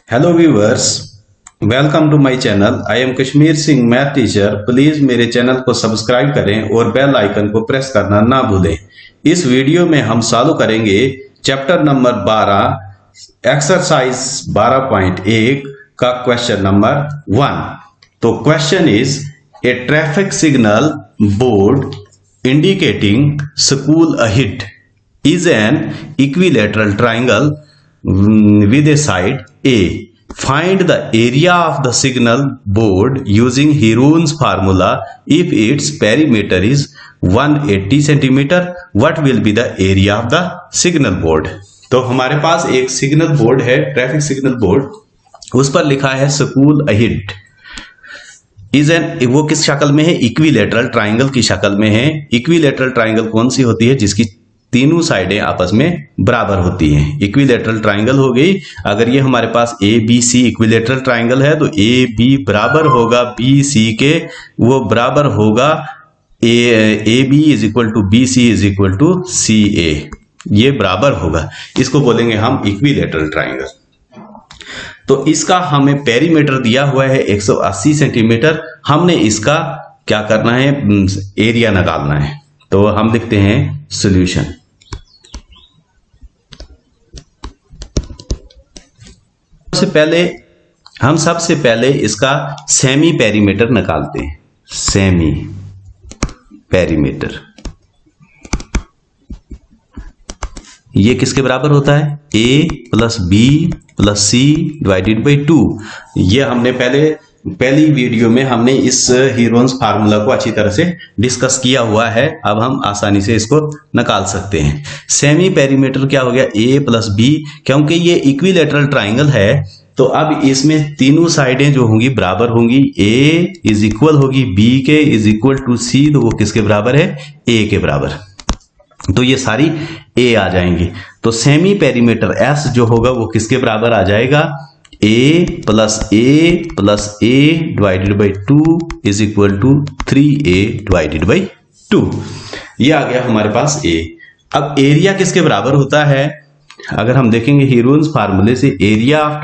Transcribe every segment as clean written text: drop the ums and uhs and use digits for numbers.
Hello viewers, welcome to my channel. I am Kashmir Singh, math teacher. Please मेरे channel को subscribe करें और bell icon को प्रेस करना ना भूलें। इस वीडियो में हम सॉल्व करेंगे चैप्टर नंबर 12 एक्सरसाइज 12.1 का क्वेश्चन नंबर 1। तो question is a traffic signal board indicating school ahead is an equilateral triangle with a side A. Find the area of the signal board using Heron's formula. If its perimeter is 180 centimeter, what will be the area of the signal board? तो हमारे पास एक signal board है, traffic signal board. उस पर लिखा है school ahead is an, वो किस शक्ल में है? इक्विलेटरल ट्राइंगल की शक्ल में है। इक्विलेटरल ट्राइंगल कौन सी होती है? जिसकी तीनों साइडें आपस में बराबर होती हैं। इक्विलेटरल ट्राइंगल हो गई। अगर ये हमारे पास A B C equilateral triangle है तो ए बी बराबर होगा बी सी के, वो बराबर होगा A B is equal to B C is equal to C A, ये बराबर होगा। इसको बोलेंगे हम इक्विलेटरल ट्राइंगल। तो इसका हमें पेरीमीटर दिया हुआ है 180 सेंटीमीटर। हमने इसका क्या करना है? एरिया निकालना है। तो हम लिखते हैं सॉल्यूशन। सबसे पहले इसका सेमी पेरीमीटर निकालते हैं। सेमी पेरीमीटर ये किसके बराबर होता है? a plus B plus C divided by 2। ये हमने पहली वीडियो में हमने इस हीरोन्स फार्मूला को अच्छी तरह से डिस्कस किया हुआ है। अब हम आसानी से इसको निकाल सकते हैं। सेमी पेरीमीटर क्या हो गया? a plus B. क्योंकि ये इक्विलेटरल ट्राइंगल है तो अब इसमें तीनों साइडें जो होंगी बराबर होंगी। a इज इक्वल होगी b के, इज इक्वल टू c, तो वो किसके बराबर है? a के बराबर। तो ये सारी a आ जाएंगी। तो सेमी पेरीमीटर s जो होगा वो किसके बराबर आ जाएगा? a plus a divided by 2 is equal to 3a divided by 2। ये आ गया हमारे पास a। अब एरिया किसके बराबर होता है? अगर हम देखेंगे हीरोन्स फार्मूले से, एरिया ऑफ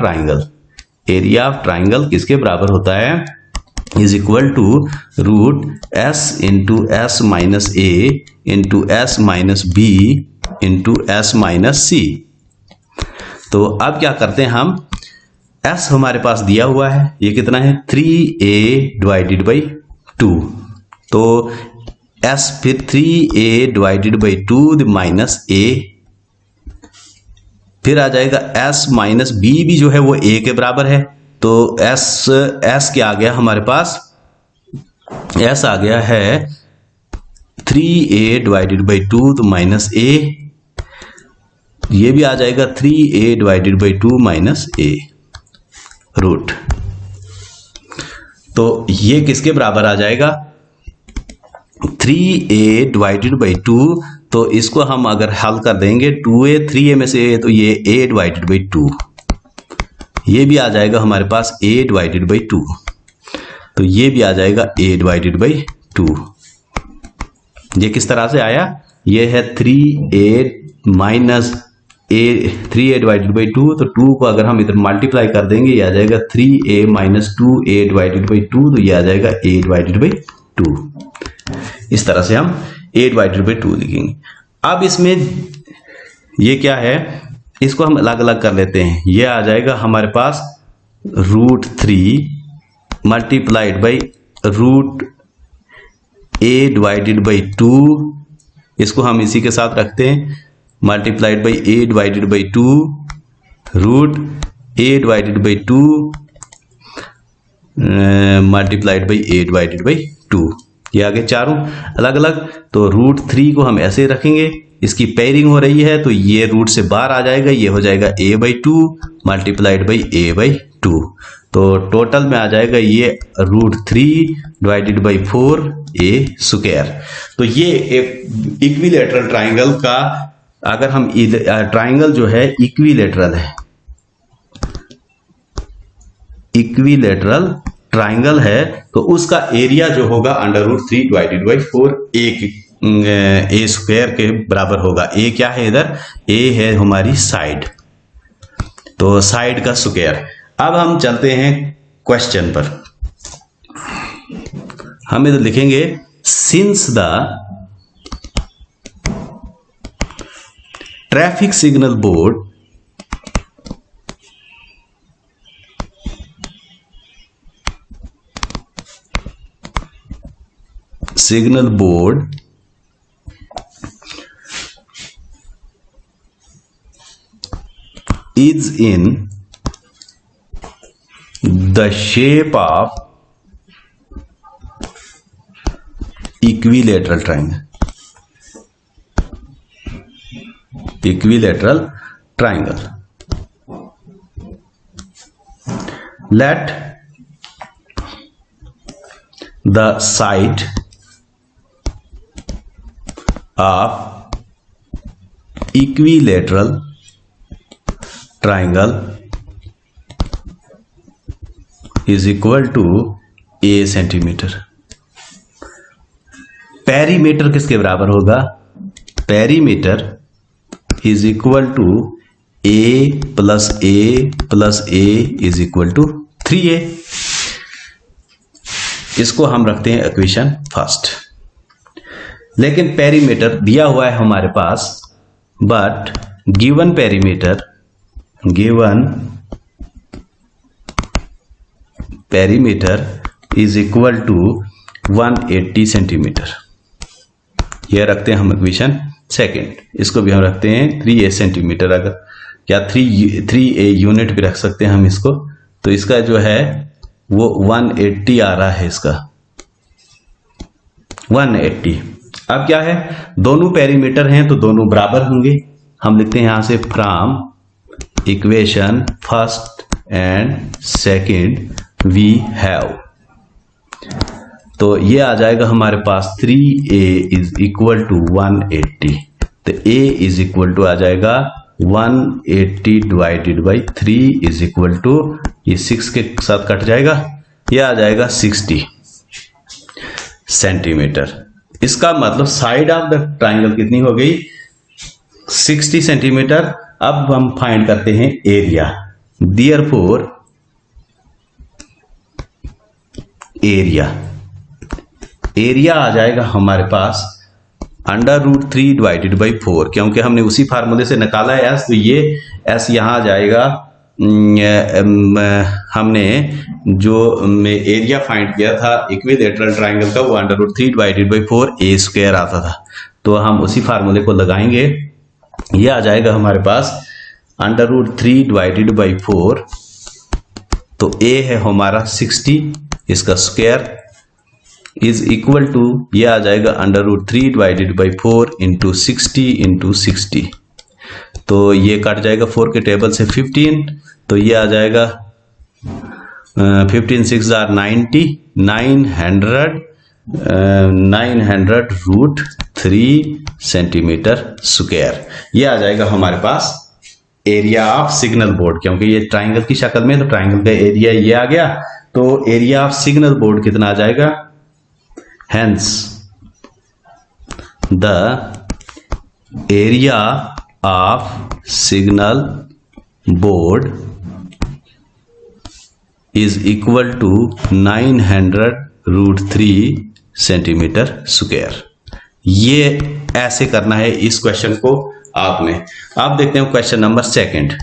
ट्राइंगल किसके बराबर होता है? Is equal to root s into s minus a into s minus b into s minus c. तो अब क्या करते हैं हम? s हमारे पास दिया हुआ है, ये कितना है? 3a divided by 2। तो s फिर 3a divided by 2 minus a, फिर आ जाएगा s माइनस b भी जो है वो a के बराबर है। तो s क्या आ गया हमारे पास? s आ गया है 3a डिवाइडेड बाई 2 तो माइनस a, ये भी आ जाएगा 3a divided by 2 minus a root. तो ये किसके बराबर आ जाएगा? 3a divided by 2। तो इसको हम अगर हल कर देंगे 2a 3a में से तो ये a डिवाइडेड बाई 2, ये भी आ जाएगा हमारे पास a डिवाइडेड बाई 2। तो ये भी आ जाएगा a डिवाइडेड बाई 2। ये किस तरह से आया? ये है 3a minus a, 3a divided by 2। तो 2 को अगर हम इधर मल्टीप्लाई कर देंगे ये आ जाएगा 3a minus 2a divided by 2, तो ये आ जाएगा a डिवाइडेड बाई 2। इस तरह से हम a डिवाइडेड बाई 2 लिखेंगे। अब इसमें ये क्या है? इसको हम अलग अलग कर लेते हैं। ये आ जाएगा हमारे पास root 3 multiplied by root a divided by 2। इसको हम इसी के साथ रखते हैं, multiplied by a divided by 2 root a divided by 2 multiplied by a divided by 2। ये आगे चारों अलग अलग। तो रूट 3 को हम ऐसे रखेंगे, इसकी पेयरिंग हो रही है तो ये रूट से बाहर आ जाएगा, ये हो जाएगा a by 2 multiplied by a by 2। तो टोटल में आ जाएगा ये root 3 divided by 4a square. तो ये एक इक्विलेटरल ट्राइंगल का, अगर हम ट्राइंगल जो है इक्विलेटरल है, इक्विलेटरल ट्राइंगल है तो उसका एरिया जो होगा under root 3 divided by 4 a square के बराबर होगा। a क्या है? इधर a है हमारी साइड, तो साइड का स्क्वायर। अब हम चलते हैं क्वेश्चन पर। हम इधर लिखेंगे since the traffic signal board is in the shape of equilateral triangle. Let the side of equilateral triangle is equal to a centimetre. Perimeter किसके बराबर होगा? Perimeter is equal to a plus a is equal to 3a। इसको हम रखते हैं equation first. लेकिन perimeter दिया हुआ है हमारे पास, but given perimeter is equal to 180 centimeter. यह रखते हैं हम इक्वेशन सेकंड। इसको भी हम रखते हैं 3a सेंटीमीटर, अगर या 3a यूनिट भी रख सकते हैं हम इसको। तो इसका जो है वो 180 आ रहा है, इसका 180। अब क्या है, दोनों पेरीमीटर हैं तो दोनों बराबर होंगे। हम लिखते हैं यहां से from equation first and second we have, तो ये आ जाएगा हमारे पास 3a इज इक्वल टू 180। तो a इज इक्वल टू आ जाएगा 180 divided by 3 is equal to, ये 6 के साथ कट जाएगा, ये आ जाएगा 60 सेंटीमीटर। इसका मतलब साइड ऑफ द ट्राइंगल कितनी हो गई? 60 सेंटीमीटर। अब हम फाइंड करते हैं एरिया। देयरफॉर एरिया आ जाएगा हमारे पास √3 डिवाइडेड बाई 4, क्योंकि हमने उसी फार्मूले से निकाला है एस, तो ये एस यहाँ आ जाएगा। हमने जो एरिया फाइंड किया था इक्विलेटरल ट्राइंगल का, वो √3 डिवाइडेड बाई 4a² आता था। तो हम उसी फार्मूले को लगाएंगे, ये आ जाएगा हमारे पास √3 डिवाइडेड बाई 4। तो a है हमारा 60, इसका स्क्वायर इज इक्वल टू, ये आ जाएगा √3 डिवाइडेड बाई 4 इंटू 60 इंटू 60। तो ये कट जाएगा 4 के टेबल से 15, तो ये आ जाएगा 15 6 are 90, 900 √3 सेंटीमीटर स्क्वायर। ये आ जाएगा हमारे पास एरिया ऑफ सिग्नल बोर्ड, क्योंकि ये ट्राइंगल की शक्ल में, तो ट्राइंगल का एरिया ये आ गया। तो एरिया ऑफ सिग्नल बोर्ड कितना आ जाएगा? Hence, the area of signal board is equal to 900 √3 centimetre square. ये ऐसे करना है इस क्वेश्चन को आपने। आप देखते हैं question number second.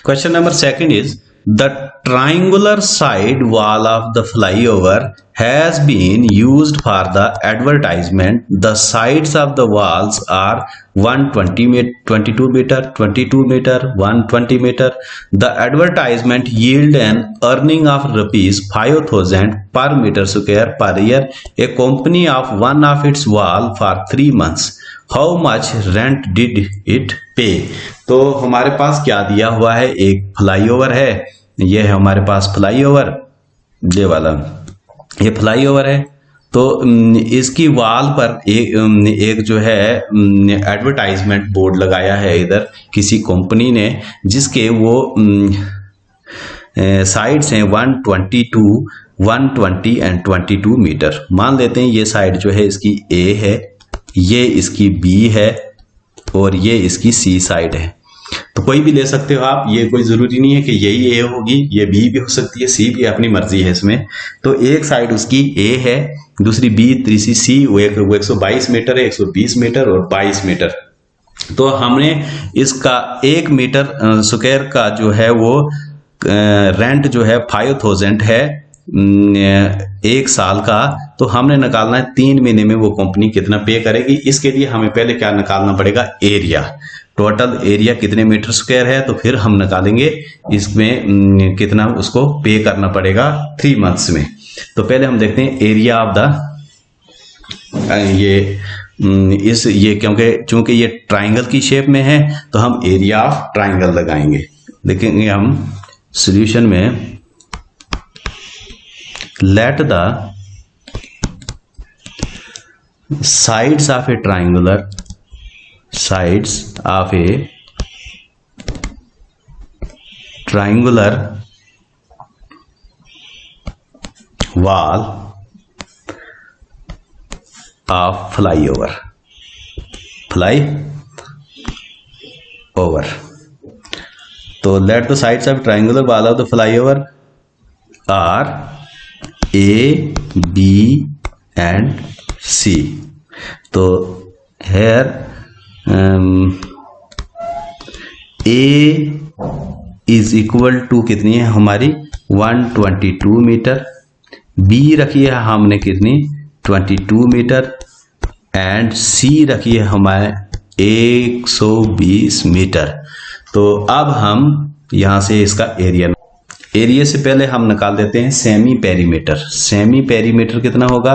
Question number second is the triangular side wall of the flyover has been used for the advertisement. The sides of the walls are 120 meter, 22 meter, 22 meter, 120 meter. The advertisement yield an earning of ₹5,000 per meter square per year. A company of one of its wall for 3 months. How much rent did it pay? तो हमारे पास क्या दिया हुआ है? एक flyover है, ये है हमारे पास फ्लाईओवर, ये वाला ये फ्लाईओवर है। तो इसकी वॉल पर एक जो है एडवर्टाइजमेंट बोर्ड लगाया है इधर किसी कंपनी ने, जिसके वो साइड्स हैं 122, 120 एंड 22 मीटर। मान लेते हैं ये साइड जो है इसकी A है, ये इसकी B है और ये इसकी C साइड है। तो कोई भी ले सकते हो आप, ये कोई जरूरी नहीं है कि यही ए होगी, ये बी भी हो सकती है, सी भी, अपनी मर्जी है इसमें। तो एक साइड उसकी ए है, दूसरी बी, तीसरी सी, वो 122 मीटर है, 120 मीटर और 22 मीटर। तो हमने इसका 1 मीटर स्क्वायर का जो है वो रेंट जो है 5000 है एक साल का। तो हमने निकालना है 3 महीने में वो कंपनी कितना पे करेगी। इसके लिए हमें पहले क्या निकालना पड़ेगा, एरिया, टोटल एरिया कितने मीटर स्क्वायर है, तो फिर हम निकालेंगे इसमें कितना उसको पे करना पड़ेगा 3 मंथ्स में। तो पहले हम देखते हैं एरिया ऑफ द ये क्योंकि चूंकि ये ट्राइंगल की शेप में है तो हम एरिया ऑफ ट्राइंगल लगाएंगे। देखेंगे हम सॉल्यूशन में, let the sides of a triangular wall of flyover तो let the sides of triangular wall of the flyover are A, B and C। तो here A is equal to कितनी है हमारी 122 metre, B रखी है हमने कितनी 22 मीटर एंड C रखी है हमारे 120 मीटर। तो अब हम यहां से इसका एरिया से पहले हम निकाल देते हैं सेमी पेरीमीटर। सेमी पेरीमीटर कितना होगा,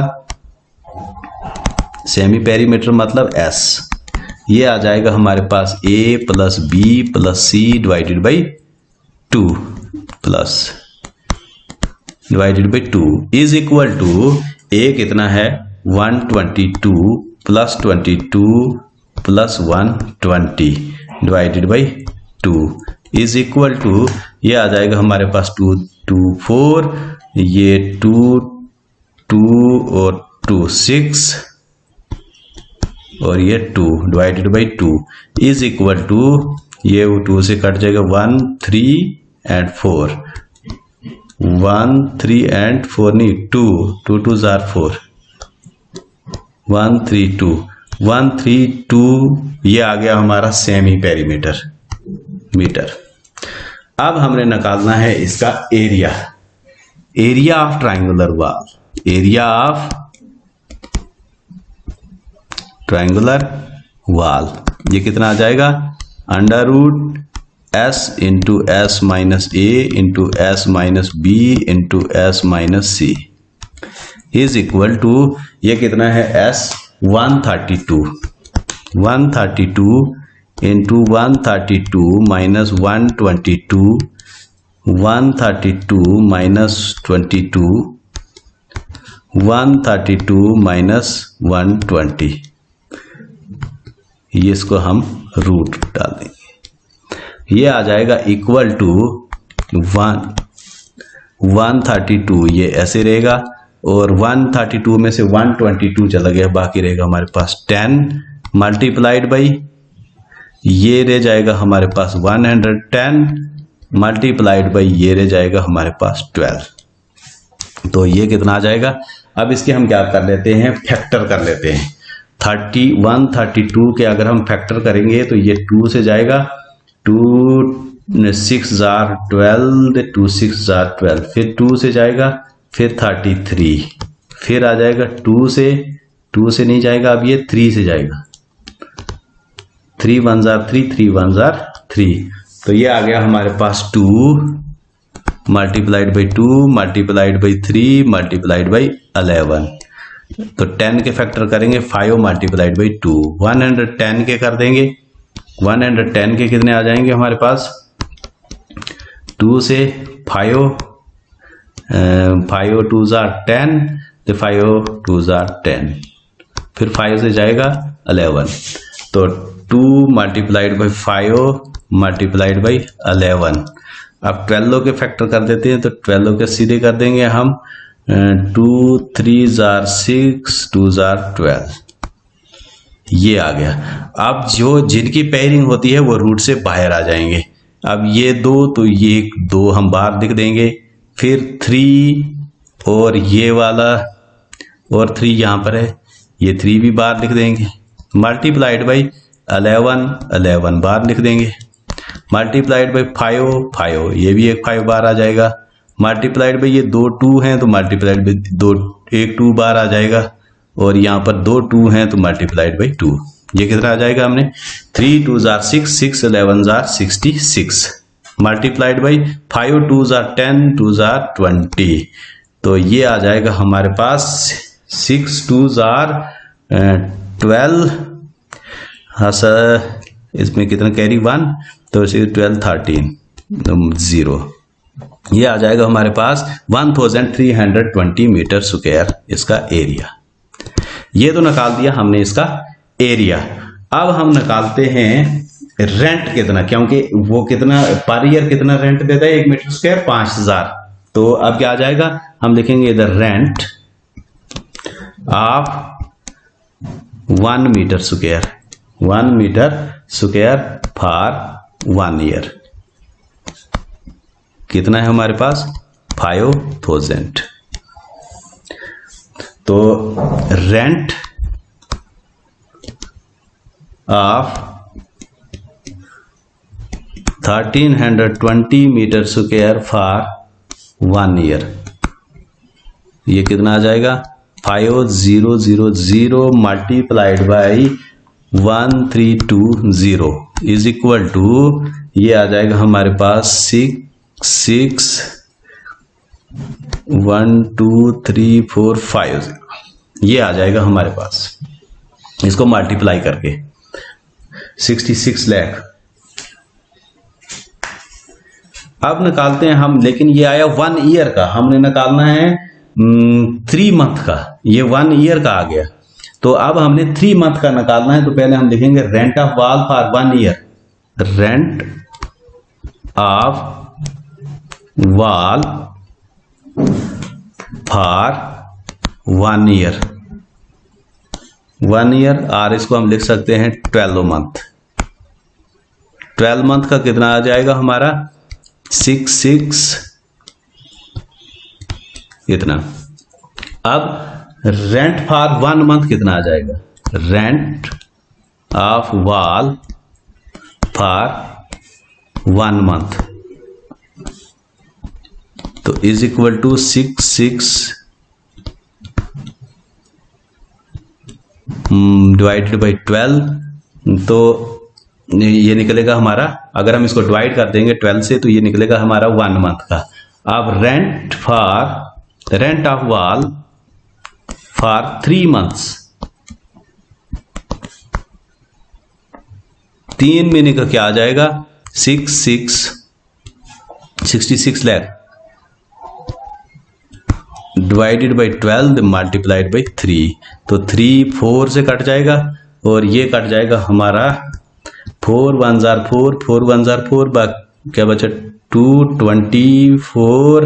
सेमी पेरीमीटर मतलब S, ये आ जाएगा हमारे पास A plus B plus C divided by 2 is equal to A कितना है 122 plus 22 plus 120 divided by 2 is equal to, ये आ जाएगा हमारे पास 2 2 4, ये 2 2 और 2 6 और ये 2 divided by 2 is equal to, ये 2 से कट जाएगा 1 3 एंड 4, 1 3 एंड 4 नहीं 2 2 2 जार 4, 1 3 2 1 3 2, ये आ गया हमारा सेमी पेरीमीटर मीटर। अब हमने निकालना है इसका area of triangular wall, area of triangular wall, ये कितना आ जाएगा under root S into S minus A into S minus B into S minus C is equal to, ये कितना है S 132 into 132 minus 122, 132 minus 22, 132 minus 120, ये इसको हम रूट डाल देंगे, ये आ जाएगा इक्वल टू 132, ये ऐसे रहेगा और 132 में से 122 चला गया, बाकी रहेगा हमारे पास 10 मल्टीप्लाइड बाई, ये रह जाएगा हमारे पास 110 मल्टीप्लाइड बाई, ये रह जाएगा हमारे पास 12। तो ये कितना आ जाएगा, अब इसके हम क्या कर लेते हैं, फैक्टर कर लेते हैं। 132 के अगर हम फैक्टर करेंगे तो ये 2 से जाएगा, 2 6 जार 12, 2 6 जार 12, फिर 2 से जाएगा, फिर 33, फिर आ जाएगा 2 से नहीं जाएगा, अब ये 3 से जाएगा, 3 1 जार 3, 3 1 जार 3, तो ये आ गया हमारे पास 2 multiplied by 2 multiplied by 3 multiplied by 11। तो 10 के फैक्टर करेंगे 5 मल्टीप्लाइड बाई 2, 110 के कर देंगे, 110 के कितने आ जाएंगे हमारे पास, 2 से 5 2 जार 10, तो 5 2 जार 10, फिर 5 से जाएगा 11, तो 2 मल्टीप्लाइड बाई 5 मल्टीप्लाइड बाई 11। अब 12 के फैक्टर कर देते हैं, तो 12 के सीधे कर देंगे हम, 2 3 जार 6, 2 जार 12, ये आ गया। अब जो जिनकी पेयरिंग होती है वो रूट से बाहर आ जाएंगे। अब ये 2 तो ये 2 हम बाहर लिख देंगे, फिर 3 और ये वाला और 3 यहाँ पर है, ये 3 भी बाहर लिख देंगे। मल्टीप्लाइड बाई 11 बाहर लिख देंगे। मल्टीप्लाइड बाई 5 ये भी एक 5 बाहर आ जाएगा। मल्टीप्लाइड बाई ये 2 2 हैं तो मल्टीप्लाइड बाई 2 एक 2 बाहर आ जाएगा, और यहाँ पर 2 2 हैं तो मल्टीप्लाइड बाई 2। ये कितना आ जाएगा हमने 3 2s are 6 6 11s are 66 multiplied by 5 2s are 10 2s are 20। तो ये आ जाएगा हमारे पास 6 2s are 12। हाँ सर, इसमें कितना कैरी 1 तो 12 13 0। ये आ जाएगा हमारे पास 1320 मीटर स्क्वायर इसका एरिया। ये तो निकाल दिया हमने इसका एरिया। अब हम निकालते हैं रेंट कितना, क्योंकि वो कितना पर ईयर कितना रेंट देता है 1 मीटर स्क्वायर 5000। तो अब क्या आ जाएगा, हम लिखेंगे इधर rent of 1 metre square, 1 metre square for 1 year. कितना है हमारे पास 5000। तो rent of 1320 metre square for 1 year, ये कितना आ जाएगा 5000 multiplied by 1320 is equal to, ये आ जाएगा हमारे पास 6 1 2 3 4 5 ये आ जाएगा हमारे पास। इसको मल्टीप्लाई करके 66 लाख। अब निकालते हैं हम, लेकिन ये आया 1 ईयर का, हमने निकालना है 3 मंथ का, ये 1 ईयर का आ गया। तो अब हमने 3 मंथ का निकालना है, तो पहले हम लिखेंगे rent of wall for 1 year, rent of wall for 1 year, 1 year, और इसको हम लिख सकते हैं 12 मंथ। 12 मंथ का कितना आ जाएगा हमारा 6 इतना। अब रेंट फॉर 1 मंथ कितना आ जाएगा, rent of wall for 1 month, तो is equal to 6 divided by 12। तो ये निकलेगा हमारा, अगर हम इसको डिवाइड कर देंगे 12 से तो ये निकलेगा हमारा 1 मंथ का। अब rent of wall for 3 months, 3 महीने का क्या आ जाएगा 66 lakh divided by 12 multiplied by 3, तो 3 4 से कट जाएगा और ये कट जाएगा हमारा 4 1s are 4 4 1s are 4, क्या बचा 2 24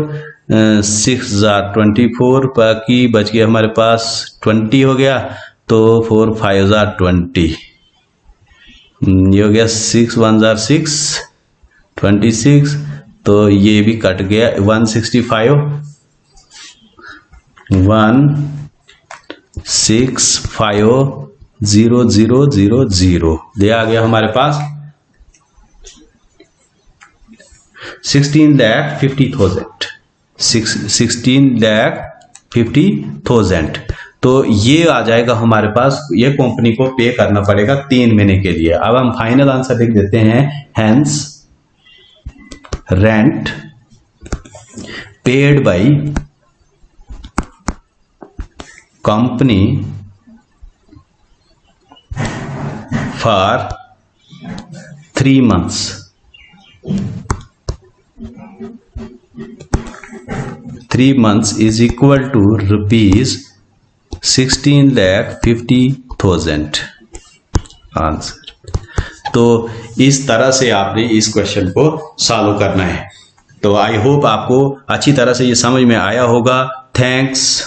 6s are 24, बाकी बच गया हमारे पास 20 हो गया, तो 4 5s are 20, ये हो गया 6 1s are 6 26, तो ये भी कट गया 165 165,000 ये आ गया हमारे पास 16,50,000। तो ये आ जाएगा हमारे पास, ये कंपनी को पे करना पड़ेगा 3 महीने के लिए। अब हम फाइनल आंसर लिख देते हैं, hence rent paid by company for 3 months, 3 months is equal to rupees 16,50,000 answer. तो इस तरह से आपने इस क्वेश्चन को सॉल्व करना है। तो आई होप आपको अच्छी तरह से ये समझ में आया होगा। थैंक्स।